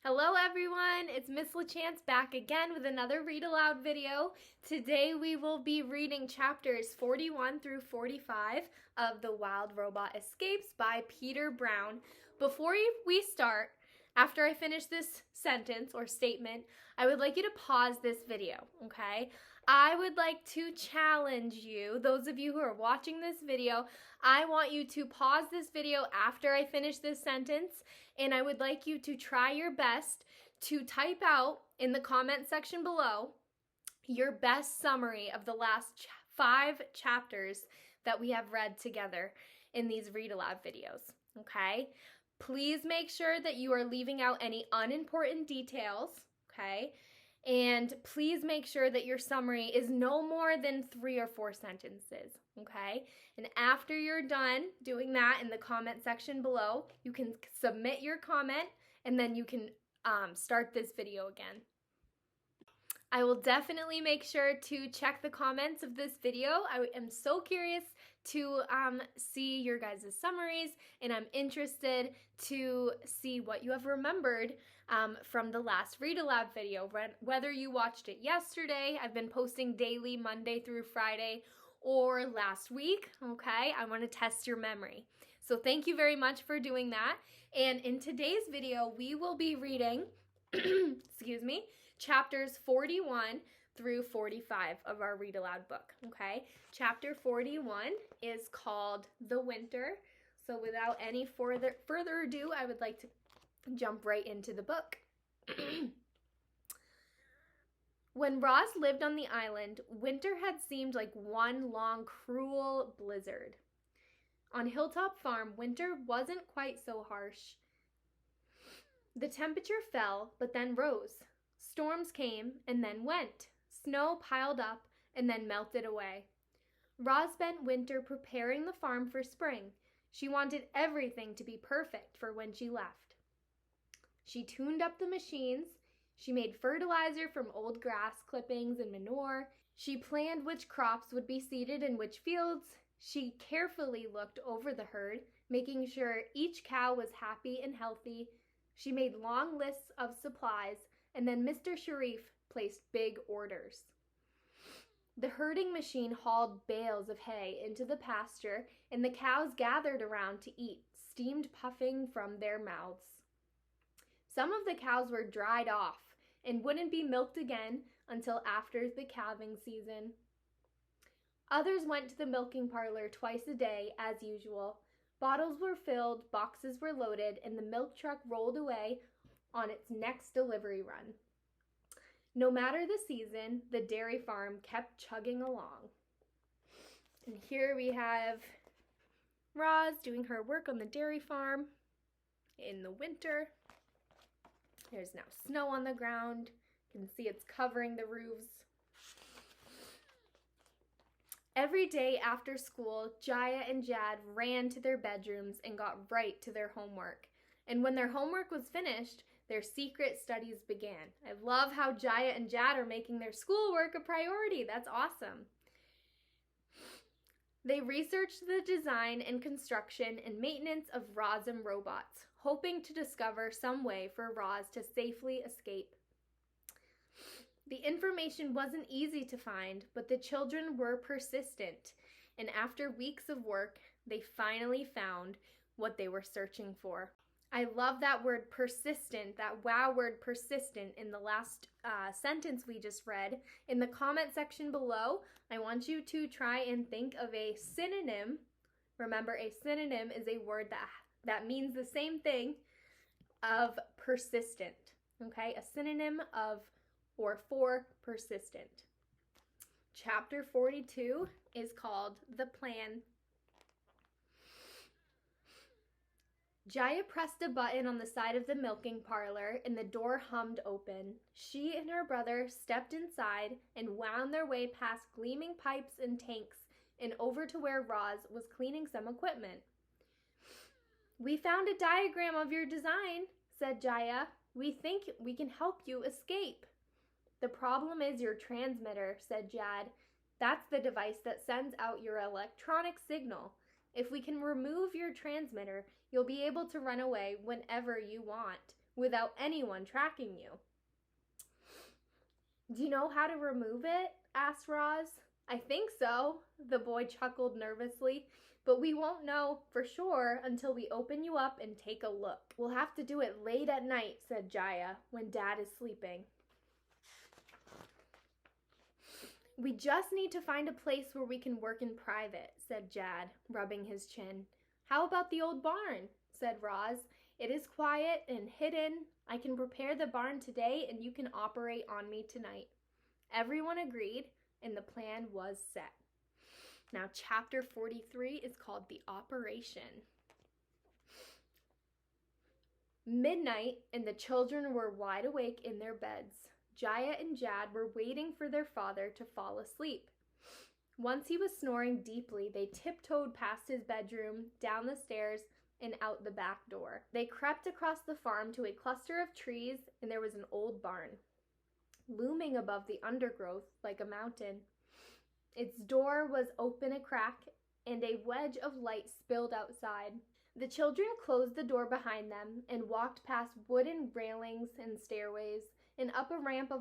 Hello everyone, it's Miss LaChance back again with another read aloud video. Today we will be reading chapters 41 through 45 of The Wild Robot Escapes by Peter Brown. Before we start, after I finish this sentence or statement, I would like you to pause this video, okay? I would like to challenge you, those of you who are watching this video, I want you to pause this video after I finish this sentence, and I would like you to try your best to type out in the comment section below your best summary of the last 5 chapters that we have read together in these read aloud videos, okay? Please make sure that you are leaving out any unimportant details, okay? And please make sure that your summary is no more than 3 or 4 sentences, okay? And after you're done doing that in the comment section below, you can submit your comment and then you can start this video again. I will definitely make sure to check the comments of this video. I am so curious to see your guys' summaries, and I'm interested to see what you have remembered from the last read aloud video. Whether you watched it yesterday, I've been posting daily Monday through Friday, or last week, okay? I want to test your memory. So thank you very much for doing that. And in today's video, we will be reading, excuse me, chapters 41 through 45 of our read aloud book, okay? Chapter 41 is called The Winter. So without any further ado, I would like to jump right into the book. When Roz lived on the island, winter had seemed like one long, cruel blizzard. On Hilltop Farm, winter wasn't quite so harsh. The temperature fell, but then rose. Storms came and then went. Snow piled up and then melted away. Roz spent winter preparing the farm for spring. She wanted everything to be perfect for when she left. She tuned up the machines. She made fertilizer from old grass clippings and manure. She planned which crops would be seeded in which fields. She carefully looked over the herd, making sure each cow was happy and healthy. She made long lists of supplies, and then Mr. Sharif placed big orders. The herding machine hauled bales of hay into the pasture, and the cows gathered around to eat, steam puffing from their mouths. Some of the cows were dried off and wouldn't be milked again until after the calving season. Others went to the milking parlor twice a day as usual. Bottles were filled, boxes were loaded, and the milk truck rolled away on its next delivery run. No matter the season, the dairy farm kept chugging along. And here we have Roz doing her work on the dairy farm in the winter. There's now snow on the ground. You can see it's covering the roofs. Every day after school, Jaya and Jad ran to their bedrooms and got right to their homework. And when their homework was finished, their secret studies began. I love how Jaya and Jad are making their schoolwork a priority. That's awesome. They researched the design and construction and maintenance of Roz and robots, hoping to discover some way for Roz to safely escape. The information wasn't easy to find, but the children were persistent, and after weeks of work, they finally found what they were searching for. I love that word persistent, that wow word persistent in the last sentence we just read. In the comment section below, I want you to try and think of a synonym. Remember, a synonym is a word that means the same thing of persistent, okay? A synonym of or for persistent. Chapter 42 is called The Plan. Jaya pressed a button on the side of the milking parlor and the door hummed open. She and her brother stepped inside and wound their way past gleaming pipes and tanks and over to where Roz was cleaning some equipment. "We found a diagram of your design," said Jaya. "We think we can help you escape." "The problem is your transmitter," said Jad. "That's the device that sends out your electronic signal. If we can remove your transmitter, you'll be able to run away whenever you want. without anyone tracking you. Do you know how to remove it? Asked Roz. I think so, the boy chuckled nervously, but we won't know for sure until we open you up and take a look. We'll have to do it late at night, said Jaya, when Dad is sleeping. We just need to find a place where we can work in private, said Jad, rubbing his chin. How about the old barn? Said Roz. It is quiet and hidden. I can prepare the barn today and you can operate on me tonight. Everyone agreed, and the plan was set. Now, chapter 43 is called The Operation. Midnight, and the children were wide awake in their beds. Jaya and Jad were waiting for their father to fall asleep. Once he was snoring deeply, they tiptoed past his bedroom, down the stairs, and out the back door. They crept across the farm to a cluster of trees, and there was an old barn, looming above the undergrowth like a mountain. Its door was open a crack, and a wedge of light spilled outside. The children closed the door behind them and walked past wooden railings and stairways and up a ramp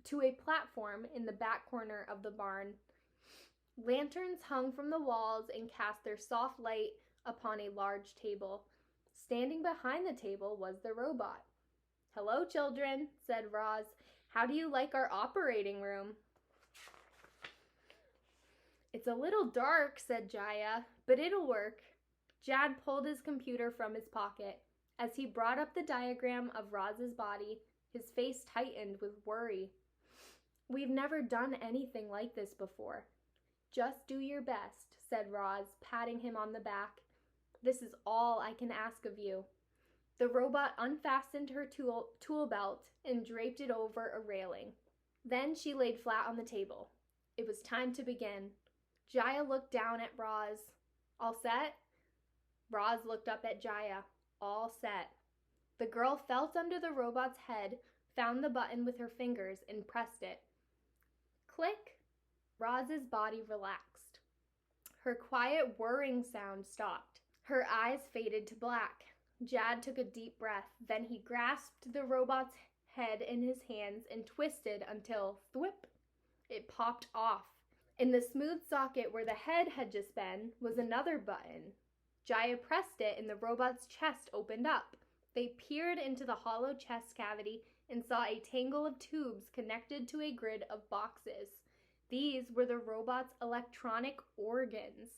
to a platform in the back corner of the barn. Lanterns hung from the walls and cast their soft light upon a large table. Standing behind the table was the robot. Hello, children, said Roz. How do you like our operating room? It's a little dark, said Jaya, but it'll work. Jad pulled his computer from his pocket. As he brought up the diagram of Roz's body, his face tightened with worry. We've never done anything like this before. Just do your best, said Roz, patting him on the back. This is all I can ask of you. The robot unfastened her tool belt and draped it over a railing. Then she laid flat on the table. It was time to begin. Jaya looked down at Roz. All set? Roz looked up at Jaya. All set. The girl felt under the robot's head, found the button with her fingers, and pressed it. Click. Roz's body relaxed. Her quiet whirring sound stopped. Her eyes faded to black. Jad took a deep breath. Then he grasped the robot's head in his hands and twisted until, thwip, it popped off. In the smooth socket where the head had just been was another button. Jaya pressed it and the robot's chest opened up. They peered into the hollow chest cavity and saw a tangle of tubes connected to a grid of boxes. These were the robot's electronic organs.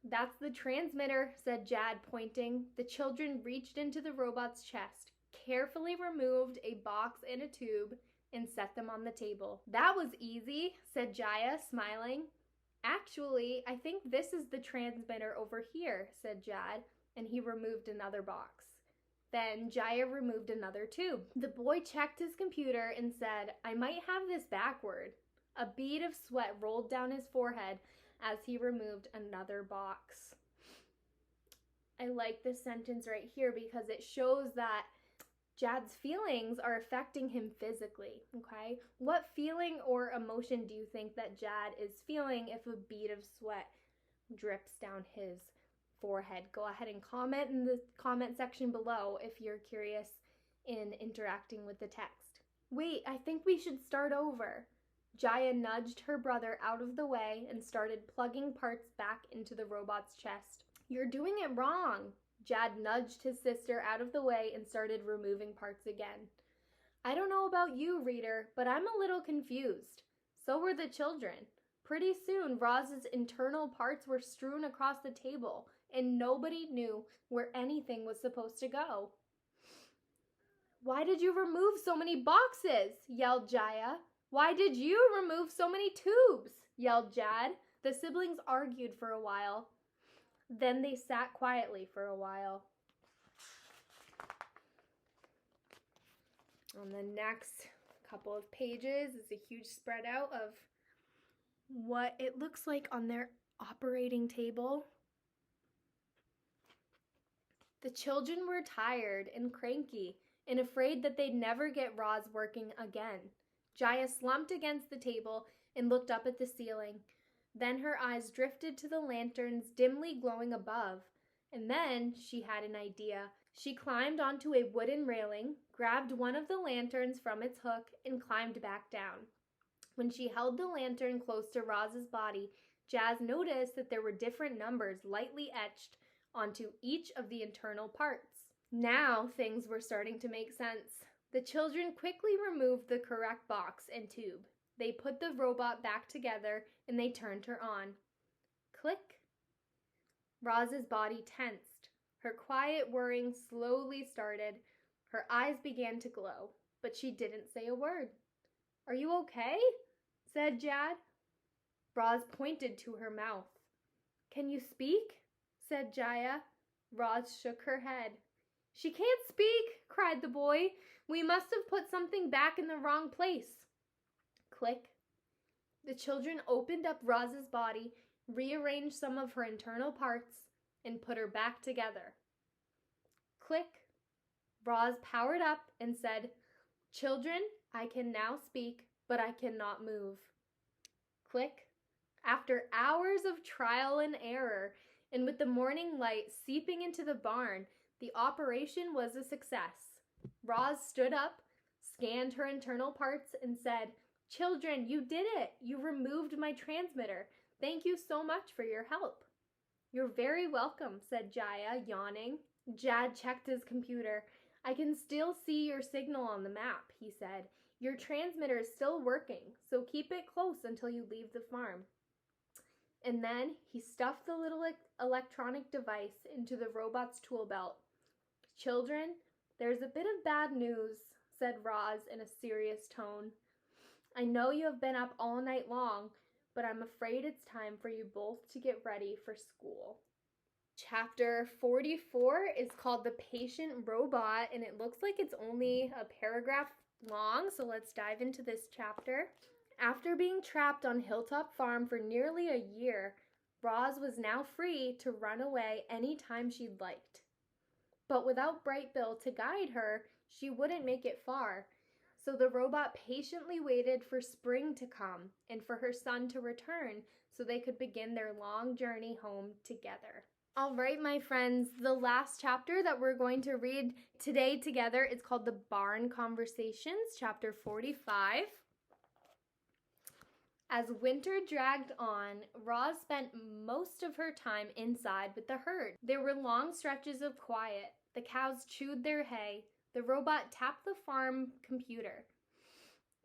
That's the transmitter, said Jad, pointing. The children reached into the robot's chest, carefully removed a box and a tube, and set them on the table. That was easy, said Jaya, smiling. Actually, I think this is the transmitter over here, said Jad, and he removed another box. Then Jaya removed another tube. The boy checked his computer and said, I might have this backward. A bead of sweat rolled down his forehead as he removed another box. I like this sentence right here because it shows that Jad's feelings are affecting him physically, okay? What feeling or emotion do you think that Jad is feeling if a bead of sweat drips down his forehead? Go ahead and comment in the comment section below if you're curious in interacting with the text. Wait, I think we should start over. Jaya nudged her brother out of the way and started plugging parts back into the robot's chest. You're doing it wrong. Jad nudged his sister out of the way and started removing parts again. I don't know about you, reader, but I'm a little confused. So were the children. Pretty soon, Roz's internal parts were strewn across the table, and nobody knew where anything was supposed to go. Why did you remove so many boxes? Yelled Jaya. Why did you remove so many tubes? Yelled Jad. The siblings argued for a while. Then they sat quietly for a while. On the next couple of pages is a huge spread out of what it looks like on their operating table. The children were tired and cranky and afraid that they'd never get Roz working again. Jaya slumped against the table and looked up at the ceiling. Then her eyes drifted to the lanterns dimly glowing above. And then she had an idea. She climbed onto a wooden railing, grabbed one of the lanterns from its hook, and climbed back down. When she held the lantern close to Roz's body, Jazz noticed that there were different numbers lightly etched onto each of the internal parts. Now things were starting to make sense. The children quickly removed the correct box and tube. They put the robot back together and they turned her on. Click. Roz's body tensed. Her quiet whirring slowly started. Her eyes began to glow, but she didn't say a word. "Are you okay?" said Jad. Roz pointed to her mouth. "Can you speak?" said Jaya. Roz shook her head. "She can't speak," cried the boy. "We must have put something back in the wrong place." Click. The children opened up Roz's body, rearranged some of her internal parts, and put her back together. Click. Roz powered up and said, "Children, I can now speak, but I cannot move." Click. After hours of trial and error, and with the morning light seeping into the barn, the operation was a success. Roz stood up, scanned her internal parts, and said, "Children, you did it! You removed my transmitter. Thank you so much for your help." "You're very welcome," said Jaya, yawning. Jad checked his computer. "I can still see your signal on the map," he said. "Your transmitter is still working, so keep it close until you leave the farm." And then he stuffed the little electronic device into the robot's tool belt. "Children, there's a bit of bad news," said Roz in a serious tone. "I know you have been up all night long, but I'm afraid it's time for you both to get ready for school." Chapter 44 is called The Patient Robot, and it looks like it's only a paragraph long, so let's dive into this chapter. After being trapped on Hilltop Farm for nearly a year, Roz was now free to run away anytime she'd liked. But without Bright Bill to guide her, she wouldn't make it far. So the robot patiently waited for spring to come and for her son to return so they could begin their long journey home together. All right, my friends, the last chapter that we're going to read today together is called The Barn Conversations, chapter 45. As winter dragged on, Roz spent most of her time inside with the herd. There were long stretches of quiet. The cows chewed their hay. The robot tapped the farm computer.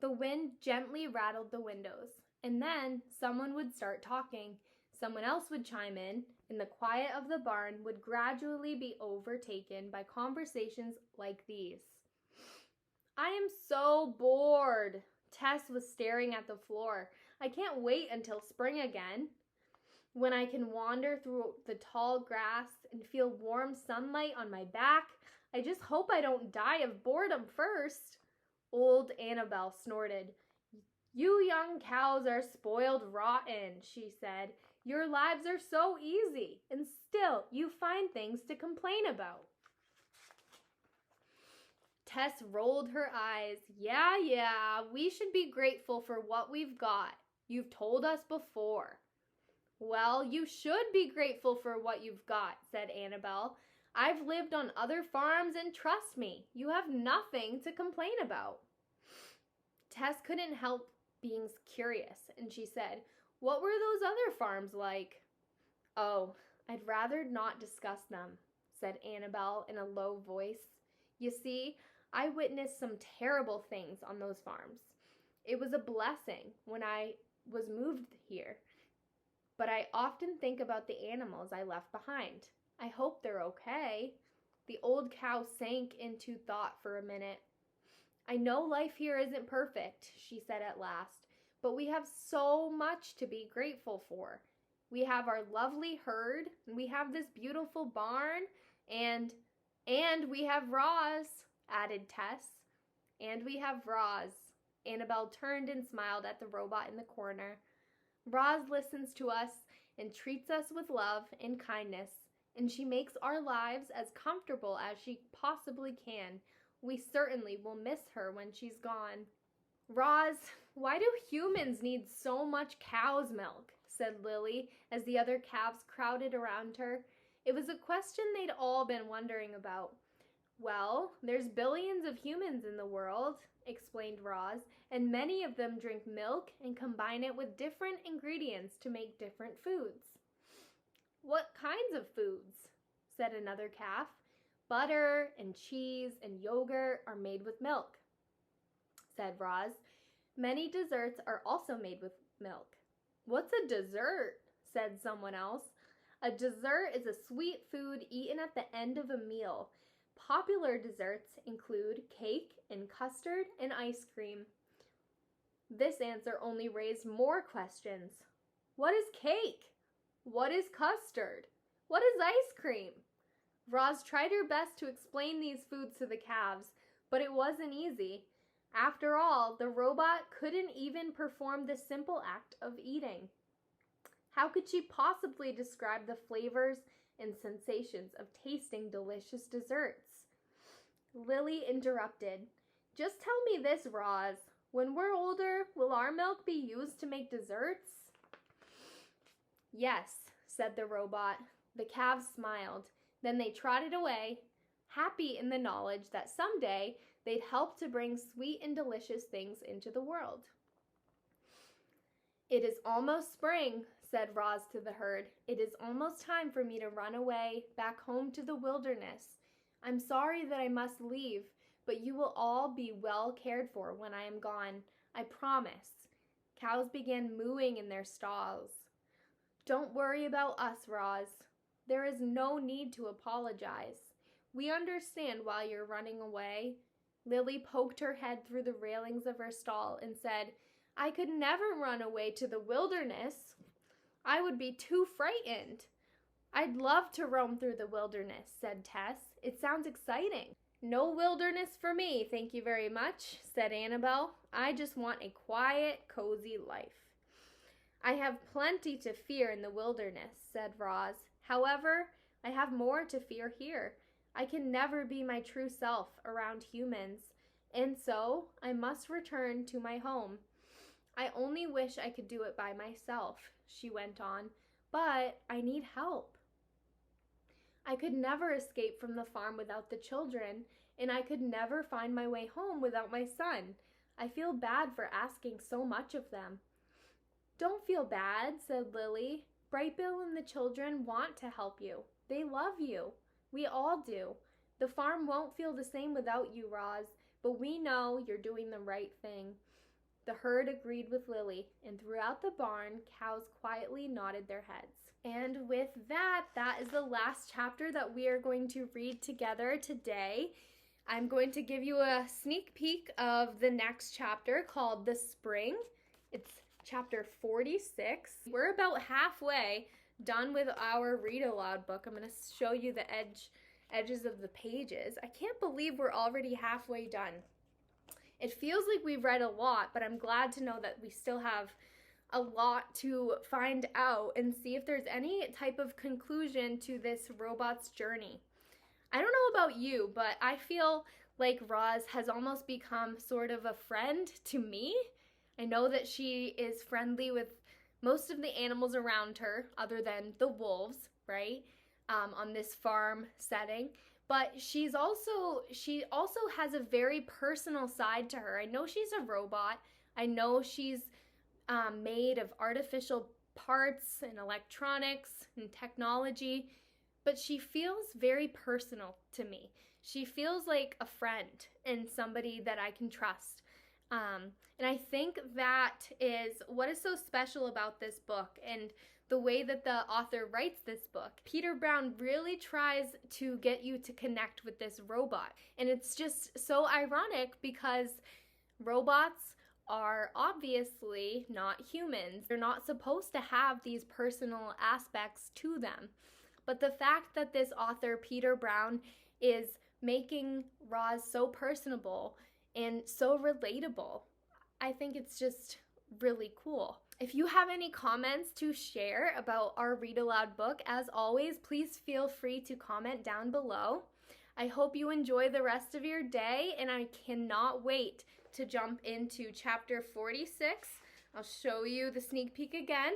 The wind gently rattled the windows. And then someone would start talking. Someone else would chime in, and the quiet of the barn would gradually be overtaken by conversations like these. "I am so bored." Tess was staring at the floor. "I can't wait until spring again, when I can wander through the tall grass and feel warm sunlight on my back. I just hope I don't die of boredom first." Old Annabelle snorted. "You young cows are spoiled rotten," she said. "Your lives are so easy, and still you find things to complain about." Tess rolled her eyes. Yeah, we should be grateful for what we've got. You've told us before." "Well, you should be grateful for what you've got," said Annabelle. "I've lived on other farms, and trust me, you have nothing to complain about." Tess couldn't help being curious, and she said, "What were those other farms like?" "Oh, I'd rather not discuss them," said Annabelle in a low voice. "You see, I witnessed some terrible things on those farms. It was a blessing when I was moved here, but I often think about the animals I left behind. I hope they're okay." The old cow sank into thought for a minute. "I know life here isn't perfect," she said at last, "but we have so much to be grateful for. We have our lovely herd, and we have this beautiful barn, and we have Roz," added Tess. "And we have Roz." Annabelle turned and smiled at the robot in the corner. "Roz listens to us and treats us with love and kindness, and she makes our lives as comfortable as she possibly can. We certainly will miss her when she's gone." "Roz, why do humans need so much cow's milk?" said Lily as the other calves crowded around her. It was a question they'd all been wondering about. Well, there's billions of humans in the world, explained Roz, and many of them drink milk and combine it with different ingredients to make different foods. What kinds of foods? Said another calf. Butter and cheese and yogurt are made with milk, said Roz. Many desserts are also made with milk. What's a dessert? Said someone else. A dessert is a sweet food eaten at the end of a meal. Popular desserts include cake and custard and ice cream. This answer only raised more questions. What is cake? What is custard? What is ice cream? Roz tried her best to explain these foods to the calves, but it wasn't easy. After all, the robot couldn't even perform the simple act of eating. How could she possibly describe the flavors and sensations of tasting delicious desserts? Lily interrupted. Just tell me this, Roz. When we're older, will our milk be used to make desserts? Yes, said the robot. The calves smiled. Then they trotted away, happy in the knowledge that someday they'd help to bring sweet and delicious things into the world. It is almost spring, said Roz to the herd. It is almost time for me to run away back home to the wilderness. I'm sorry that I must leave, but you will all be well cared for when I am gone. I promise. Cows began mooing in their stalls. Don't worry about us, Roz. There is no need to apologize. We understand why you're running away. Lily poked her head through the railings of her stall and said, I could never run away to the wilderness. I would be too frightened. I'd love to roam through the wilderness, said Tess. It sounds exciting. No wilderness for me, thank you very much, said Annabelle. I just want a quiet, cozy life. I have plenty to fear in the wilderness, said Roz. However, I have more to fear here. I can never be my true self around humans, and so I must return to my home. I only wish I could do it by myself, she went on, but I need help. I could never escape from the farm without the children, and I could never find my way home without my son. I feel bad for asking so much of them. Don't feel bad, said Lily. Brightbill and the children want to help you. They love you. We all do. The farm won't feel the same without you, Roz, but we know you're doing the right thing. The herd agreed with Lily, and throughout the barn, cows quietly nodded their heads. And with that, that is the last chapter that we are going to read together today. I'm going to give you a sneak peek of the next chapter called The Spring. It's chapter 46. We're about halfway done with our read aloud book. I'm going to show you the edges of the pages. I can't believe we're already halfway done. It feels like we've read a lot, but I'm glad to know that we still have a lot to find out and see if there's any type of conclusion to this robot's journey. I don't know about you, but I feel like Roz has almost become sort of a friend to me. I know that she is friendly with most of the animals around her, other than the wolves, right, on this farm setting. But she also has a very personal side to her. I know she's a robot. I know she's made of artificial parts and electronics and technology, but she feels very personal to me. She feels like a friend and somebody that I can trust. And I think that is what is so special about this book and the way that the author writes this book. Peter Brown really tries to get you to connect with this robot. And it's just so ironic because robots are obviously not humans. They're not supposed to have these personal aspects to them. But the fact that this author, Peter Brown, is making Roz so personable and so relatable, I think it's just really cool. If you have any comments to share about our read aloud book, as always, please feel free to comment down below. I hope you enjoy the rest of your day, and I cannot wait to jump into chapter 46. I'll show you the sneak peek again.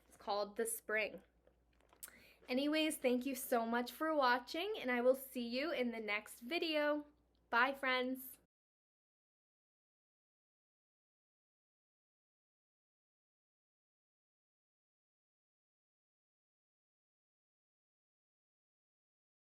It's called The Spring. Anyways, thank you so much for watching, and I will see you in the next video. Bye, friends.